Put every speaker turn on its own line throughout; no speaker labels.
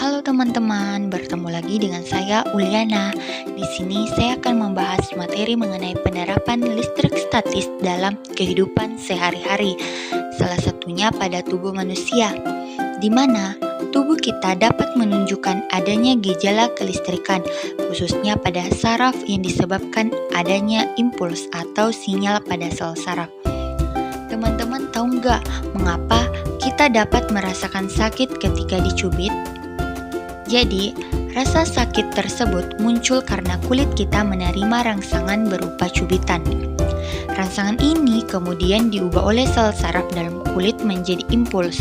Halo teman-teman, bertemu lagi dengan saya Uliana. Di sini saya akan membahas materi mengenai penerapan listrik statis dalam kehidupan sehari-hari. Salah satunya pada tubuh manusia, di mana tubuh kita dapat menunjukkan adanya gejala kelistrikan, khususnya pada saraf yang disebabkan adanya impuls atau sinyal pada sel saraf. Teman-teman tahu nggak mengapa kita dapat merasakan sakit ketika dicubit? Jadi, rasa sakit tersebut muncul karena kulit kita menerima rangsangan berupa cubitan. Rangsangan ini kemudian diubah oleh sel saraf dalam kulit menjadi impuls.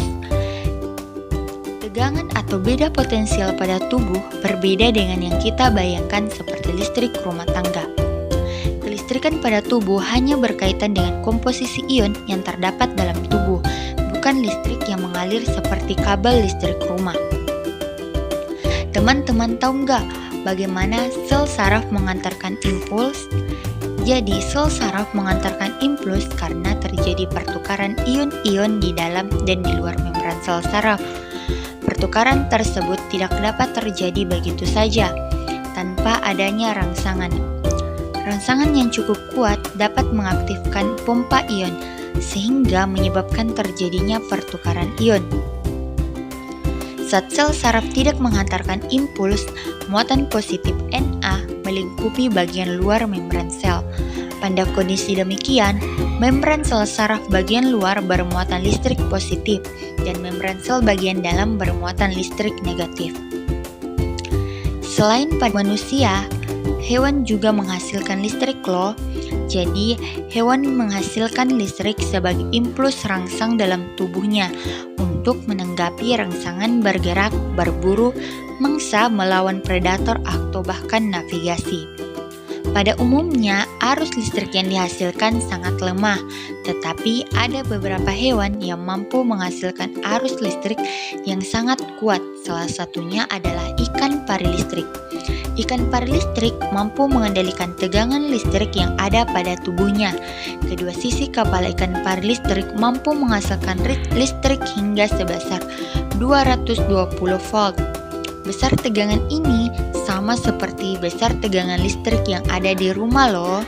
Tegangan atau beda potensial pada tubuh berbeda dengan yang kita bayangkan seperti listrik rumah tangga. Kelistrikan pada tubuh hanya berkaitan dengan komposisi ion yang terdapat dalam tubuh, bukan listrik yang mengalir seperti kabel listrik rumah. Teman-teman tahu nggak bagaimana sel saraf mengantarkan impuls? Jadi sel saraf mengantarkan impuls karena terjadi pertukaran ion-ion di dalam dan di luar membran sel saraf. Pertukaran tersebut tidak dapat terjadi begitu saja, tanpa adanya rangsangan. Rangsangan yang cukup kuat dapat mengaktifkan pompa ion, sehingga menyebabkan terjadinya pertukaran ion. Saat sel saraf tidak menghantarkan impuls, muatan positif Na melingkupi bagian luar membran sel. Pada kondisi demikian, membran sel saraf bagian luar bermuatan listrik positif dan membran sel bagian dalam bermuatan listrik negatif. Selain pada manusia, hewan juga menghasilkan listrik loh. Jadi, hewan menghasilkan listrik sebagai impuls rangsang dalam tubuhnya untuk menanggapi rangsangan bergerak, berburu, mangsa, melawan predator atau bahkan navigasi. Pada umumnya, arus listrik yang dihasilkan sangat lemah, tetapi ada beberapa hewan yang mampu menghasilkan arus listrik yang sangat kuat. Salah satunya adalah ikan pari listrik. Ikan pari listrik mampu mengendalikan tegangan listrik yang ada pada tubuhnya. Kedua sisi kepala ikan pari listrik mampu menghasilkan listrik hingga sebesar 220 volt. Besar tegangan ini sama seperti besar tegangan listrik yang ada di rumah loh.